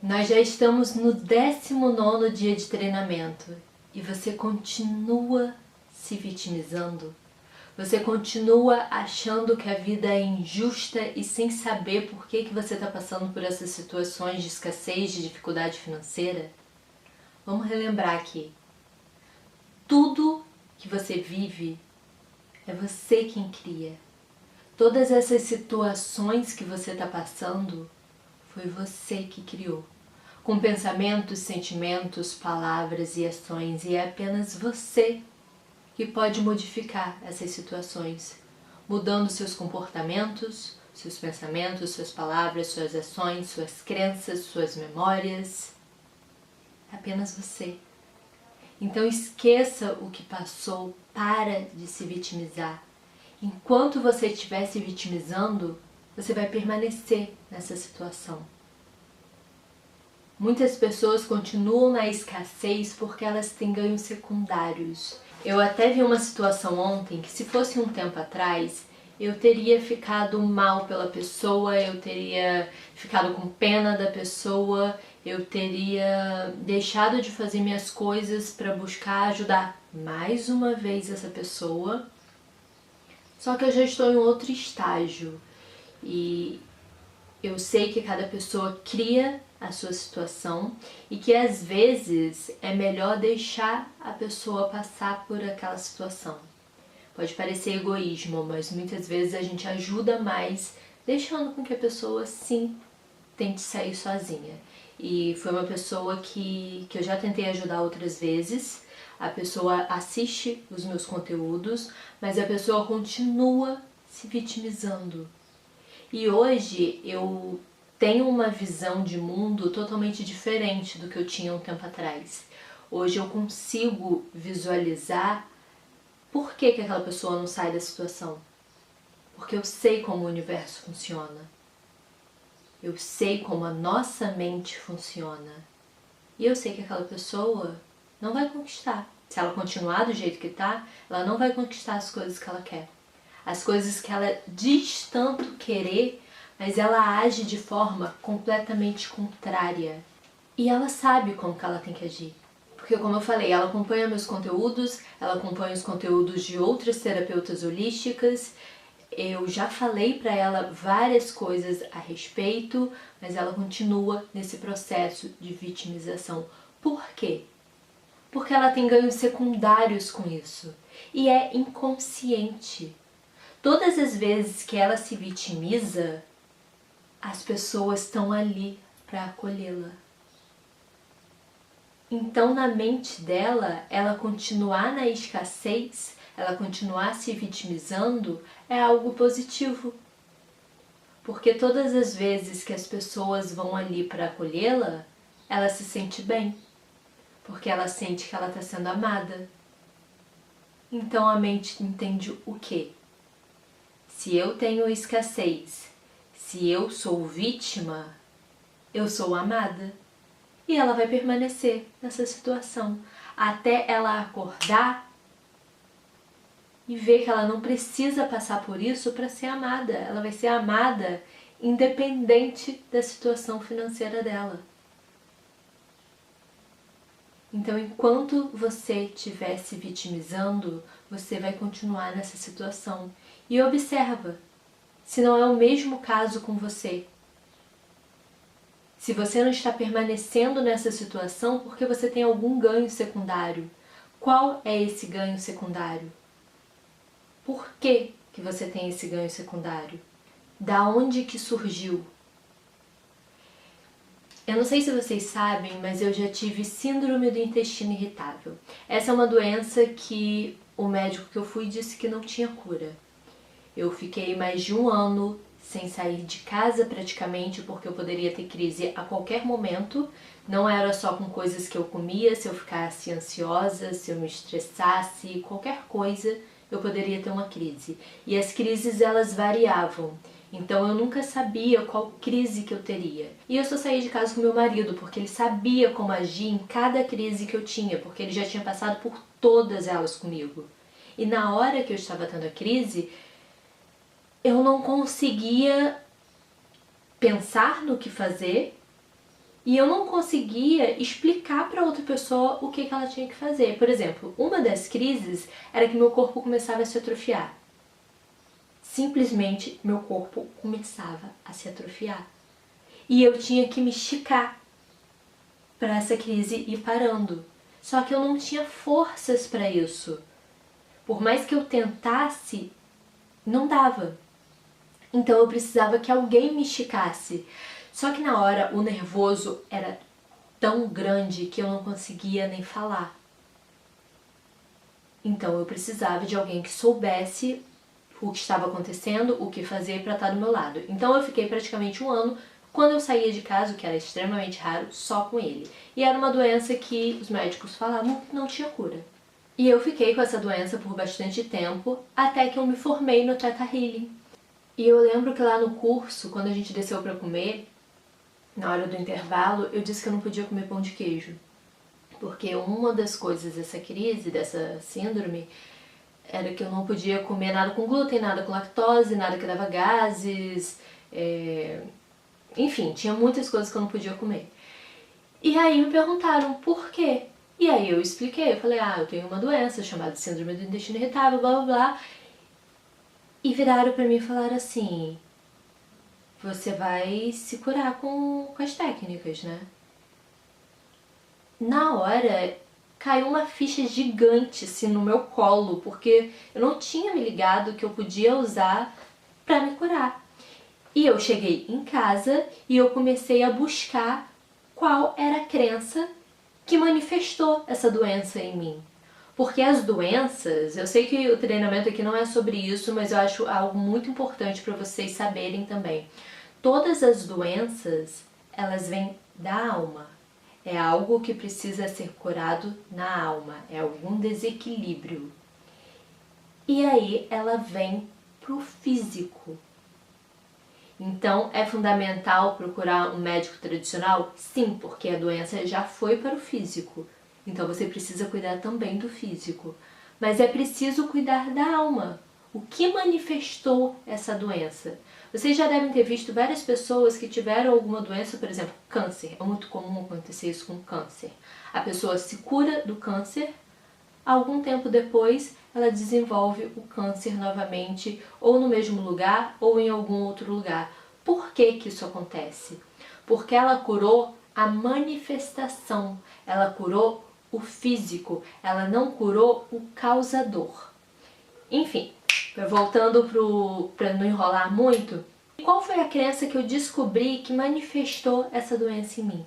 Nós já estamos no 19º dia de treinamento e você continua se vitimizando? Você continua achando que a vida é injusta e sem saber por que você está passando por essas situações de escassez, de dificuldade financeira? Vamos relembrar aqui. Tudo que você vive é você quem cria. Todas essas situações que você está passando foi você que criou. Com pensamentos, sentimentos, palavras e ações, e é apenas você que pode modificar essas situações, mudando seus comportamentos, seus pensamentos, suas palavras, suas ações, suas crenças, suas memórias. É apenas você. Então esqueça o que passou, para de se vitimizar. Enquanto você estiver se vitimizando, você vai permanecer nessa situação. Muitas pessoas continuam na escassez porque elas têm ganhos secundários. Eu até vi uma situação ontem que, se fosse um tempo atrás, eu teria ficado mal pela pessoa, eu teria ficado com pena da pessoa, eu teria deixado de fazer minhas coisas para buscar ajudar mais uma vez essa pessoa. Só que eu já estou em outro estágio e eu sei que cada pessoa cria a sua situação e que às vezes é melhor deixar a pessoa passar por aquela situação. Pode parecer egoísmo, mas muitas vezes a gente ajuda mais deixando com que a pessoa sim tente sair sozinha. E foi uma pessoa que eu já tentei ajudar outras vezes. A pessoa assiste os meus conteúdos, mas a pessoa continua se vitimizando. E hoje eu tenho uma visão de mundo totalmente diferente do que eu tinha um tempo atrás. Hoje eu consigo visualizar por que aquela pessoa não sai da situação. Porque eu sei como o universo funciona. Eu sei como a nossa mente funciona. E eu sei que aquela pessoa não vai conquistar. Se ela continuar do jeito que está, ela não vai conquistar as coisas que ela quer. As coisas que ela diz tanto querer, mas ela age de forma completamente contrária. E ela sabe como que ela tem que agir. Porque, como eu falei, ela acompanha meus conteúdos, ela acompanha os conteúdos de outras terapeutas holísticas. Eu já falei para ela várias coisas a respeito, mas ela continua nesse processo de vitimização. Por quê? Porque ela tem ganhos secundários com isso. E é inconsciente. Todas as vezes que ela se vitimiza, as pessoas estão ali para acolhê-la. Então, na mente dela, ela continuar na escassez, ela continuar se vitimizando, é algo positivo. Porque todas as vezes que as pessoas vão ali para acolhê-la, ela se sente bem. Porque ela sente que ela está sendo amada. Então a mente entende o quê? Se eu tenho escassez, se eu sou vítima, eu sou amada. E ela vai permanecer nessa situação até ela acordar e ver que ela não precisa passar por isso para ser amada. Ela vai ser amada independente da situação financeira dela. Então, enquanto você estiver se vitimizando, você vai continuar nessa situação. E observa se não é o mesmo caso com você. Se você não está permanecendo nessa situação porque você tem algum ganho secundário. Qual é esse ganho secundário? Por que você tem esse ganho secundário? Da onde que surgiu? Eu não sei se vocês sabem, mas eu já tive síndrome do intestino irritável. Essa é uma doença que o médico que eu fui disse que não tinha cura. Eu fiquei mais de um ano sem sair de casa praticamente, porque eu poderia ter crise a qualquer momento. Não era só com coisas que eu comia, se eu ficasse ansiosa, se eu me estressasse, qualquer coisa eu poderia ter uma crise. E as crises elas variavam. Então eu nunca sabia qual crise que eu teria. E eu só saí de casa com meu marido, porque ele sabia como agir em cada crise que eu tinha, porque ele já tinha passado por todas elas comigo. E na hora que eu estava tendo a crise, eu não conseguia pensar no que fazer, E eu não conseguia explicar para outra pessoa o que ela tinha que fazer. Por exemplo, uma das crises era que meu corpo começava a se atrofiar. Simplesmente meu corpo começava a se atrofiar. E eu tinha que me esticar para essa crise ir parando. Só que eu não tinha forças para isso. Por mais que eu tentasse, não dava. Então eu precisava que alguém me esticasse. Só que na hora o nervoso era tão grande que eu não conseguia nem falar. Então eu precisava de alguém que soubesse o que estava acontecendo, o que fazer para estar do meu lado. Então eu fiquei praticamente 1 ano, quando eu saía de casa, o que era extremamente raro, só com ele. E era uma doença que os médicos falavam que não tinha cura. E eu fiquei com essa doença por bastante tempo, até que eu me formei no Theta Healing. E eu lembro que lá no curso, quando a gente desceu para comer, na hora do intervalo, eu disse que eu não podia comer pão de queijo. Porque uma das coisas dessa crise, dessa síndrome, era que eu não podia comer nada com glúten, nada com lactose, nada que dava gases, enfim, tinha muitas coisas que eu não podia comer. E aí me perguntaram por quê? E aí eu expliquei, eu falei, eu tenho uma doença chamada síndrome do intestino irritável, blá blá blá. E viraram pra mim e falaram assim, você vai se curar com as técnicas, né? Na hora, caiu uma ficha gigante assim no meu colo, porque eu não tinha me ligado que eu podia usar pra me curar. E eu cheguei em casa e eu comecei a buscar qual era a crença que manifestou essa doença em mim. Porque as doenças, eu sei que o treinamento aqui não é sobre isso, mas eu acho algo muito importante para vocês saberem também. Todas as doenças, elas vêm da alma. É algo que precisa ser curado na alma, é algum desequilíbrio. E aí ela vem pro físico. Então, é fundamental procurar um médico tradicional? Sim, porque a doença já foi para o físico. Então, você precisa cuidar também do físico. Mas é preciso cuidar da alma. O que manifestou essa doença? Vocês já devem ter visto várias pessoas que tiveram alguma doença, por exemplo, câncer. É muito comum acontecer isso com câncer. A pessoa se cura do câncer, algum tempo depois ela desenvolve o câncer novamente, ou no mesmo lugar, ou em algum outro lugar. Por que que isso acontece? Porque ela curou a manifestação, ela curou o físico, ela não curou o causador. Enfim, voltando para não enrolar muito, qual foi a crença que eu descobri que manifestou essa doença em mim?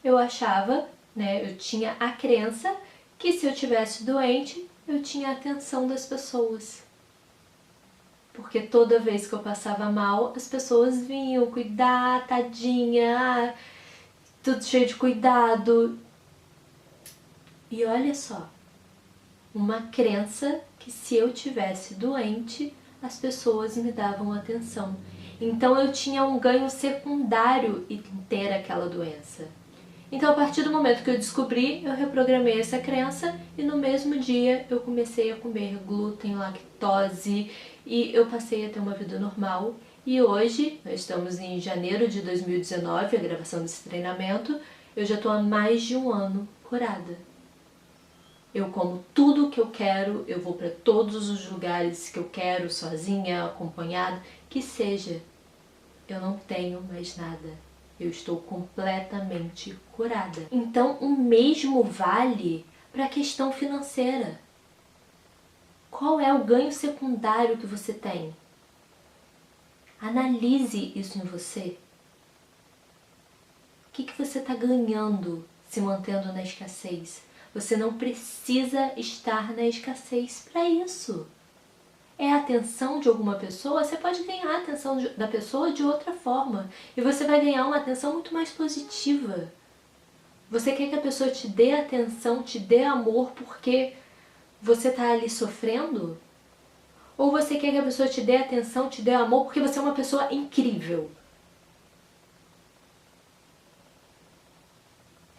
Eu achava, eu tinha a crença que se eu tivesse doente, eu tinha a atenção das pessoas. Porque toda vez que eu passava mal, as pessoas vinham cuidar, tadinha, tudo cheio de cuidado. E olha só, uma crença que se eu tivesse doente, as pessoas me davam atenção. Então eu tinha um ganho secundário em ter aquela doença. Então, a partir do momento que eu descobri, eu reprogramei essa crença e no mesmo dia eu comecei a comer glúten, lactose e eu passei a ter uma vida normal. E hoje, nós estamos em janeiro de 2019, a gravação desse treinamento, eu já estou há mais de 1 ano curada. Eu como tudo o que eu quero, eu vou para todos os lugares que eu quero, sozinha, acompanhada, que seja. Eu não tenho mais nada. Eu estou completamente curada. Então, o mesmo vale para a questão financeira. Qual é o ganho secundário que você tem? Analise isso em você. O que você está ganhando se mantendo na escassez? Você não precisa estar na escassez para isso. É a atenção de alguma pessoa, você pode ganhar a atenção da pessoa de outra forma. E você vai ganhar uma atenção muito mais positiva. Você quer que a pessoa te dê atenção, te dê amor porque você está ali sofrendo? Ou você quer que a pessoa te dê atenção, te dê amor porque você é uma pessoa incrível?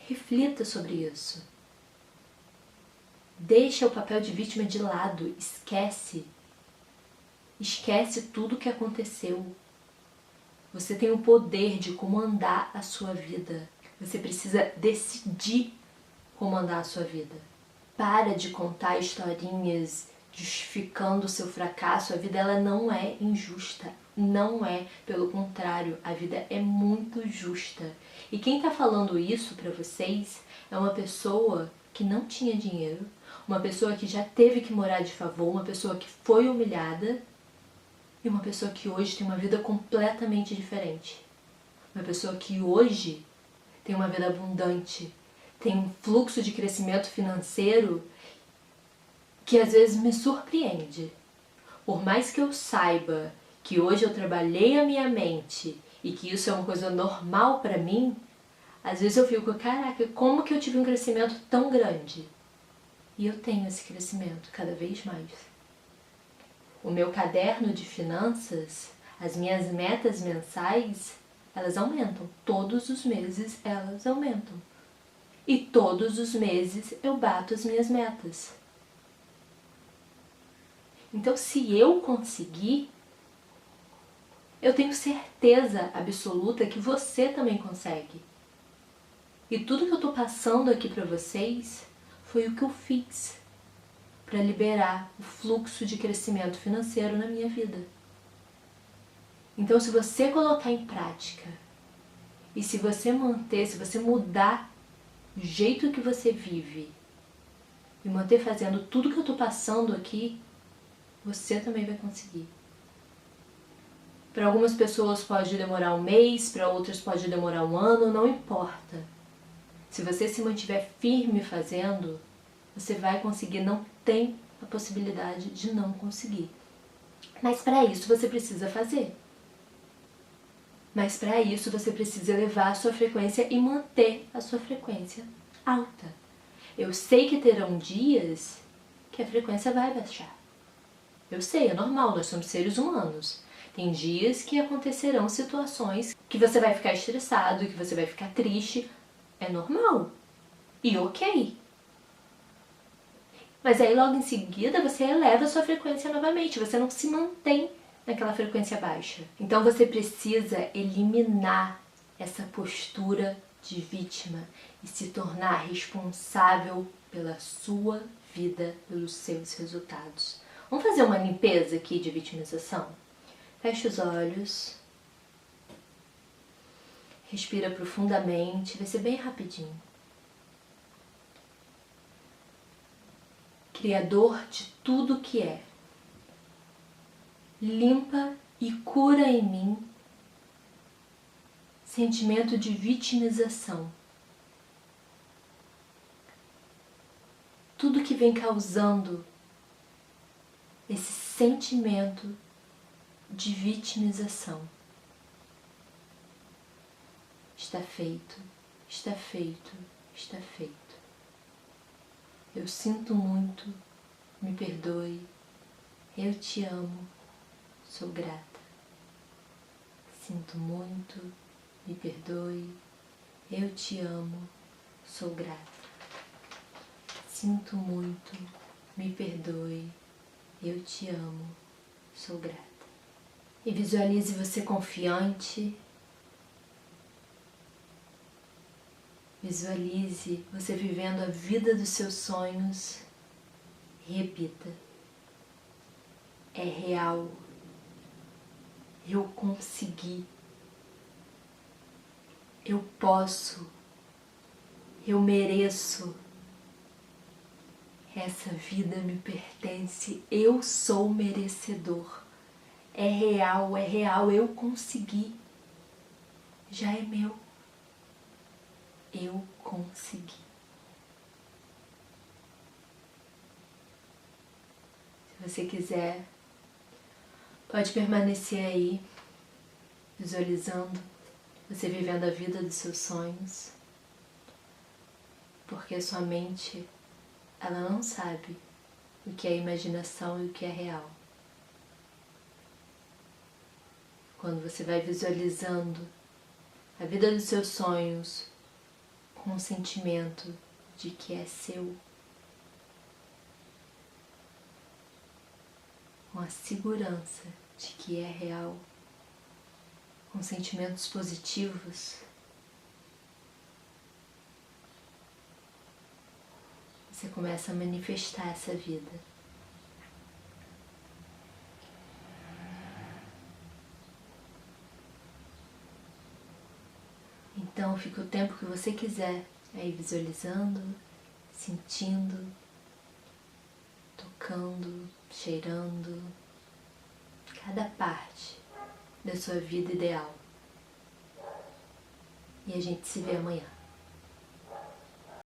Reflita sobre isso. Deixa o papel de vítima de lado, esquece. Esquece tudo o que aconteceu. Você tem o poder de comandar a sua vida. Você precisa decidir comandar a sua vida. Para de contar historinhas justificando o seu fracasso. A vida ela não é injusta. Não é, pelo contrário, a vida é muito justa. E quem está falando isso para vocês é uma pessoa que não tinha dinheiro, uma pessoa que já teve que morar de favor, uma pessoa que foi humilhada e uma pessoa que hoje tem uma vida completamente diferente. Uma pessoa que hoje tem uma vida abundante, tem um fluxo de crescimento financeiro que às vezes me surpreende. Por mais que eu saiba que hoje eu trabalhei a minha mente e que isso é uma coisa normal para mim, às vezes eu fico, caraca, como que eu tive um crescimento tão grande? E eu tenho esse crescimento cada vez mais. O meu caderno de finanças, as minhas metas mensais, elas aumentam. Todos os meses elas aumentam. E todos os meses eu bato as minhas metas. Então, se eu conseguir, eu tenho certeza absoluta que você também consegue. E tudo que eu estou passando aqui para vocês foi o que eu fiz para liberar o fluxo de crescimento financeiro na minha vida. Então, se você colocar em prática e se você manter, se você mudar o jeito que você vive e manter fazendo tudo que eu estou passando aqui, você também vai conseguir. Para algumas pessoas pode demorar um mês, para outras pode demorar um ano, não importa. Se você se mantiver firme fazendo, você vai conseguir, não tem a possibilidade de não conseguir. Mas para isso você precisa fazer. Mas para isso você precisa elevar a sua frequência e manter a sua frequência alta. Eu sei que terão dias que a frequência vai baixar. Eu sei, é normal, nós somos seres humanos. Tem dias que acontecerão situações que você vai ficar estressado, que você vai ficar triste. É normal. E ok. Mas aí logo em seguida você eleva a sua frequência novamente. Você não se mantém naquela frequência baixa. Então você precisa eliminar essa postura de vítima e se tornar responsável pela sua vida, pelos seus resultados. Vamos fazer uma limpeza aqui de vitimização? Feche os olhos. Respira profundamente, vai ser bem rapidinho. Criador de tudo que é, limpa e cura em mim sentimento de vitimização. Tudo que vem causando esse sentimento de vitimização. Está feito, está feito, está feito. Eu sinto muito, me perdoe, eu te amo, sou grata. Sinto muito, me perdoe, eu te amo, sou grata. Sinto muito, me perdoe, eu te amo, sou grata. E visualize você confiante. Visualize você vivendo a vida dos seus sonhos e repita: é real, eu consegui, eu posso, eu mereço, essa vida me pertence, eu sou merecedor, é real, eu consegui, já é meu. Eu consegui. Se você quiser, pode permanecer aí, visualizando você vivendo a vida dos seus sonhos, porque a sua mente, ela não sabe o que é imaginação e o que é real. Quando você vai visualizando a vida dos seus sonhos, com o sentimento de que é seu, com a segurança de que é real, com sentimentos positivos, você começa a manifestar essa vida. Então fica o tempo que você quiser aí visualizando, sentindo, tocando, cheirando cada parte da sua vida ideal. E a gente se vê amanhã.